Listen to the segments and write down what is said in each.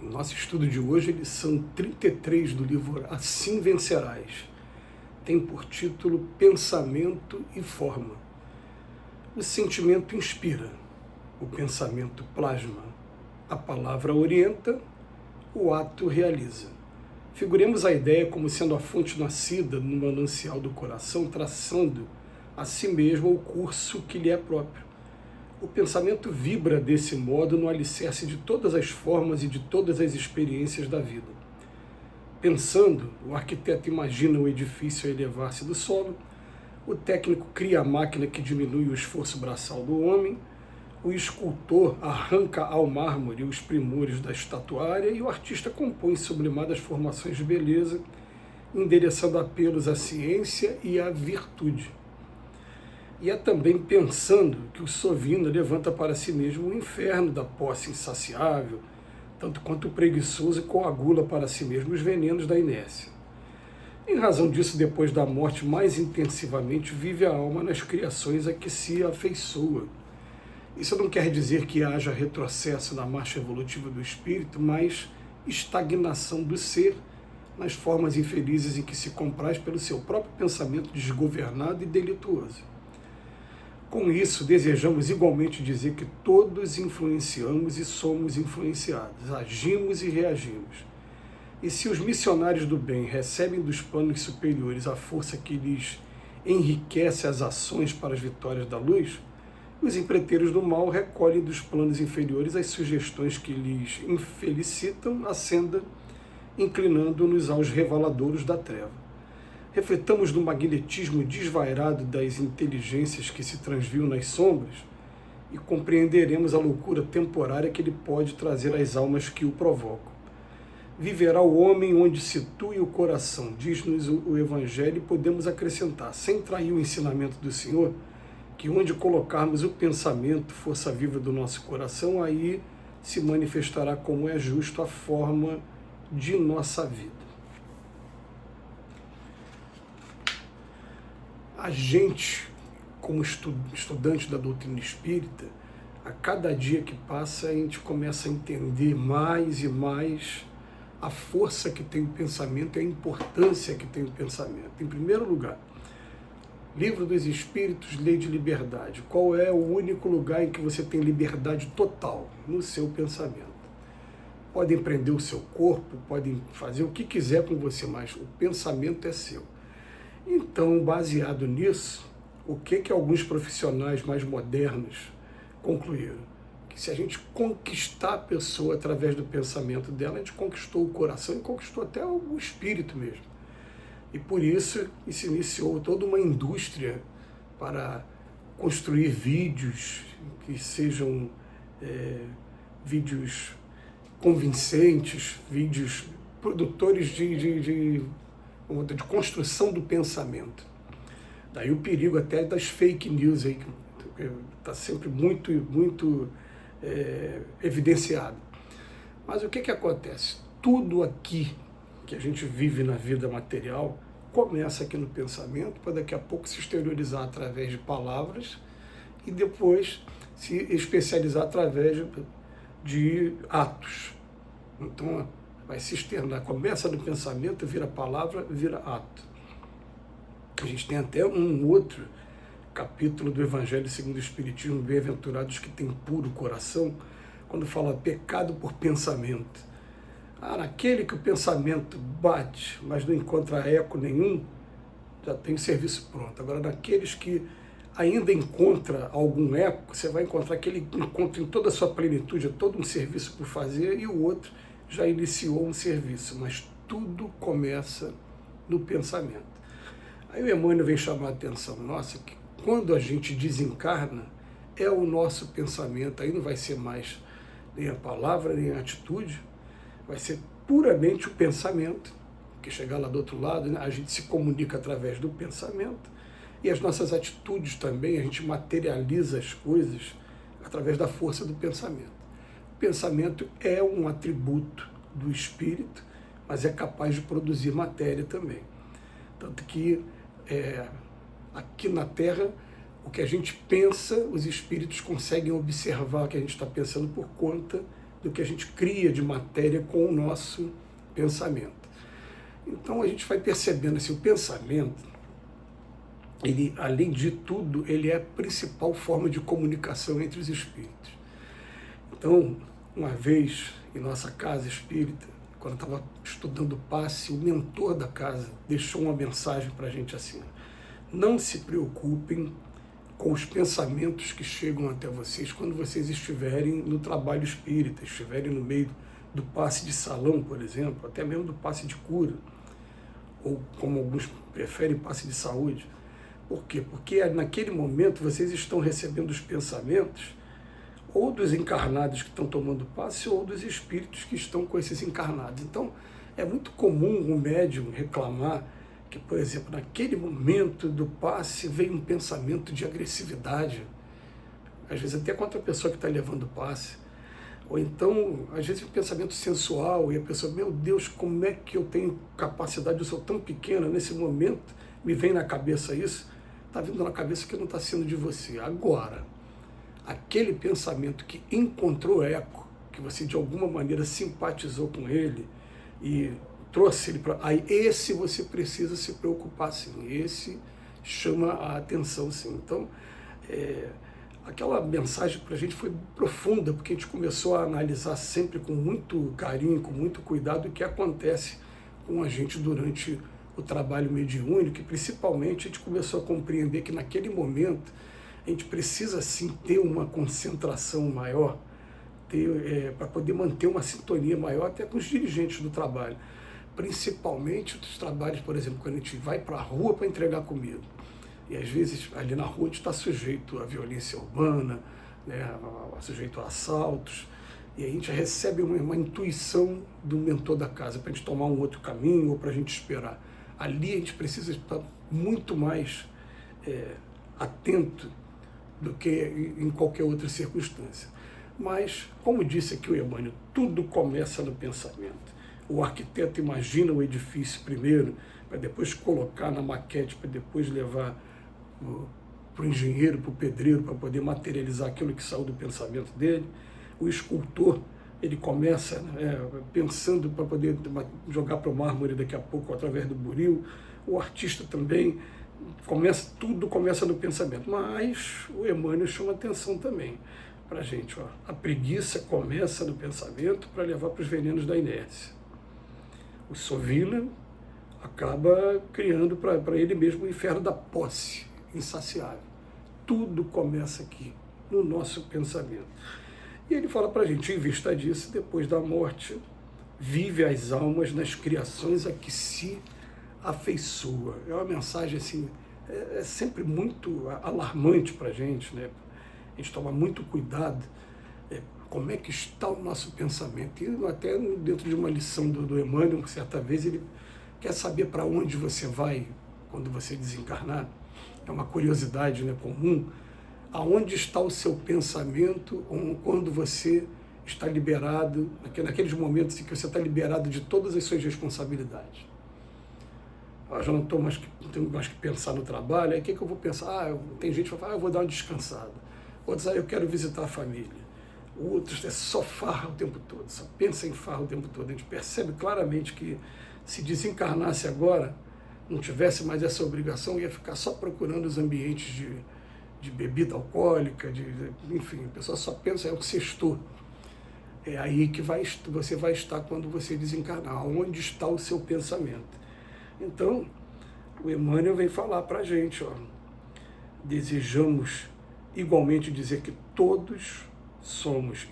Nosso estudo de hoje, lição 33 do livro Assim Vencerás. Tem por título Pensamento e Forma. O sentimento inspira, o pensamento plasma, a palavra orienta, o ato realiza. Figuremos a ideia como sendo a fonte nascida no manancial do coração, traçando a si mesmo o curso que lhe é próprio. O pensamento vibra desse modo no alicerce de todas as formas e de todas as experiências da vida. Pensando, o arquiteto imagina o edifício a elevar-se do solo, o técnico cria a máquina que diminui o esforço braçal do homem, o escultor arranca ao mármore os primores da estatuária e o artista compõe sublimadas formações de beleza, endereçando apelos à ciência e à virtude. E é também pensando que o sovino levanta para si mesmo o inferno da posse insaciável, tanto quanto o preguiçoso coagula para si mesmo os venenos da inércia. Em razão disso, depois da morte, mais intensivamente vive a alma nas criações a que se afeiçoa. Isso não quer dizer que haja retrocesso na marcha evolutiva do espírito, mas estagnação do ser nas formas infelizes em que se compraz pelo seu próprio pensamento desgovernado e delituoso. Com isso, desejamos igualmente dizer que todos influenciamos e somos influenciados, agimos e reagimos. E se os missionários do bem recebem dos planos superiores a força que lhes enriquece as ações para as vitórias da luz, os empreiteiros do mal recolhem dos planos inferiores as sugestões que lhes infelicitam a senda, inclinando-nos aos revaladouros da treva. Refletamos no magnetismo desvairado das inteligências que se transviam nas sombras e compreenderemos a loucura temporária que ele pode trazer às almas que o provocam. Viverá o homem onde situe o coração, diz-nos o Evangelho, e podemos acrescentar, sem trair o ensinamento do Senhor, que onde colocarmos o pensamento, força viva do nosso coração, aí se manifestará como é justo a forma de nossa vida. A gente, como estudante da doutrina espírita, a cada dia que passa a gente começa a entender mais e mais a força que tem o pensamento e a importância que tem o pensamento. Em primeiro lugar, Livro dos Espíritos, Lei de Liberdade. Qual é o único lugar em que você tem liberdade total? No seu pensamento. Podem prender o seu corpo, podem fazer o que quiser com você, mas o pensamento é seu. Então, baseado nisso, o que alguns profissionais mais modernos concluíram? Que se a gente conquistar a pessoa através do pensamento dela, a gente conquistou o coração e conquistou até o espírito mesmo. E por isso se iniciou toda uma indústria para construir vídeos que sejam vídeos convincentes, vídeos produtores de construção do pensamento. Daí o perigo até das fake news aí, que está sempre muito evidenciado. Mas o que acontece? Tudo aqui que a gente vive na vida material começa aqui no pensamento, para daqui a pouco se exteriorizar através de palavras e depois se especializar através de atos. Então, vai se externar, começa no pensamento, vira palavra, vira ato. A gente tem até um outro capítulo do Evangelho segundo o Espiritismo, Bem-aventurados que têm puro coração, quando fala pecado por pensamento. Naquele que o pensamento bate, mas não encontra eco nenhum, já tem o serviço pronto. Agora, naqueles que ainda encontra algum eco, você vai encontrar aquele encontro em toda a sua plenitude, todo um serviço por fazer, e o outro já iniciou um serviço, mas tudo começa no pensamento. Aí o Emmanuel vem chamar a atenção nossa, que quando a gente desencarna, é o nosso pensamento, aí não vai ser mais nem a palavra, nem a atitude, vai ser puramente o pensamento, que chegar lá do outro lado, né, a gente se comunica através do pensamento, e as nossas atitudes também, a gente materializa as coisas através da força do pensamento. O pensamento é um atributo do espírito, mas é capaz de produzir matéria também. Tanto que aqui na Terra, o que a gente pensa, os espíritos conseguem observar o que a gente está pensando por conta do que a gente cria de matéria com o nosso pensamento. Então a gente vai percebendo assim, o pensamento, ele, além de tudo, ele é a principal forma de comunicação entre os espíritos. Então, uma vez em nossa casa espírita, quando eu estava estudando o passe, o mentor da casa deixou uma mensagem para a gente assim: não se preocupem com os pensamentos que chegam até vocês quando vocês estiverem no trabalho espírita, estiverem no meio do passe de salão, por exemplo, até mesmo do passe de cura, ou como alguns preferem, passe de saúde. Por quê? Porque naquele momento vocês estão recebendo os pensamentos ou dos encarnados que estão tomando passe ou dos espíritos que estão com esses encarnados. Então, é muito comum o médium reclamar que, por exemplo, naquele momento do passe vem um pensamento de agressividade, às vezes até contra a pessoa que está levando o passe, ou então, às vezes, um pensamento sensual, e a pessoa, meu Deus, como é que eu tenho capacidade, eu sou tão pequena, nesse momento me vem na cabeça isso, está vindo na cabeça que não está sendo de você. Agora, aquele pensamento que encontrou eco, que você de alguma maneira simpatizou com ele e trouxe ele para... Aí esse você precisa se preocupar, sim. Esse chama a atenção, sim. Então, aquela mensagem para a gente foi profunda, porque a gente começou a analisar sempre com muito carinho, com muito cuidado o que acontece com a gente durante o trabalho mediúnico, e principalmente a gente começou a compreender que naquele momento a gente precisa sim ter uma concentração maior, para poder manter uma sintonia maior até com os dirigentes do trabalho. Principalmente os trabalhos, por exemplo, quando a gente vai para a rua para entregar comida. E às vezes ali na rua a gente está sujeito à violência urbana, né, sujeito a assaltos, e a gente recebe uma intuição do mentor da casa para a gente tomar um outro caminho ou para a gente esperar. Ali a gente precisa estar muito mais atento do que em qualquer outra circunstância. Mas, como disse aqui o Emmanuel, tudo começa no pensamento. O arquiteto imagina o edifício primeiro, para depois colocar na maquete, para depois levar para o engenheiro, para o pedreiro, para poder materializar aquilo que saiu do pensamento dele. O escultor, ele começa pensando para poder jogar para o mármore daqui a pouco através do buril. O artista também, tudo começa no pensamento. Mas o Emmanuel chama atenção também para a gente. A preguiça começa no pensamento para levar para os venenos da inércia. O Sovila acaba criando para ele mesmo o inferno da posse insaciável. Tudo começa aqui, no nosso pensamento. E ele fala para a gente, em vista disso, depois da morte, vive as almas nas criações a que se afeiçoa. É uma mensagem assim, é sempre muito alarmante para a gente, né? A gente toma muito cuidado como é que está o nosso pensamento. E até dentro de uma lição do Emmanuel, certa vez, ele quer saber para onde você vai quando você desencarnar. É uma curiosidade, né, comum. Aonde está o seu pensamento quando você está liberado, naqueles momentos em que você está liberado de todas as suas responsabilidades. Eu já não tenho mais que pensar no trabalho, aí o que eu vou pensar? Tem gente que vai falar, eu vou dar uma descansada. Outros, eu quero visitar a família. Outros, é só farra o tempo todo, só pensa em farra o tempo todo. A gente percebe claramente que se desencarnasse agora, não tivesse mais essa obrigação, ia ficar só procurando os ambientes de bebida alcoólica, enfim, a pessoa só pensa, o sextou. É aí que você vai estar quando você desencarnar, onde está o seu pensamento. Então, o Emmanuel vem falar para a gente, desejamos igualmente dizer que todos somos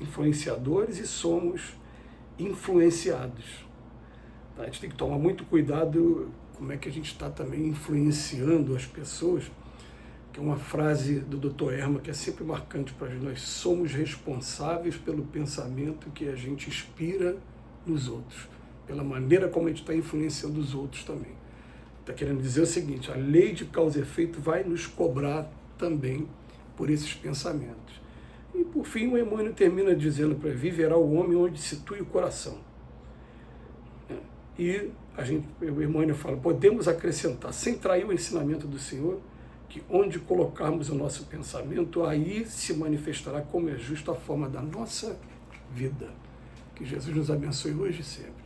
influenciadores e somos influenciados. Tá? A gente tem que tomar muito cuidado como é que a gente está também influenciando as pessoas, que é uma frase do Dr. Erma que é sempre marcante para nós. Somos responsáveis pelo pensamento que a gente inspira nos outros, pela maneira como a gente está influenciando os outros também. Está querendo dizer o seguinte, a lei de causa e efeito vai nos cobrar também por esses pensamentos. E por fim o Emmanuel termina dizendo para viverá o homem onde situe o coração. E o Emmanuel fala, podemos acrescentar, sem trair o ensinamento do Senhor, que onde colocarmos o nosso pensamento, aí se manifestará como é justo a forma da nossa vida. Que Jesus nos abençoe hoje e sempre.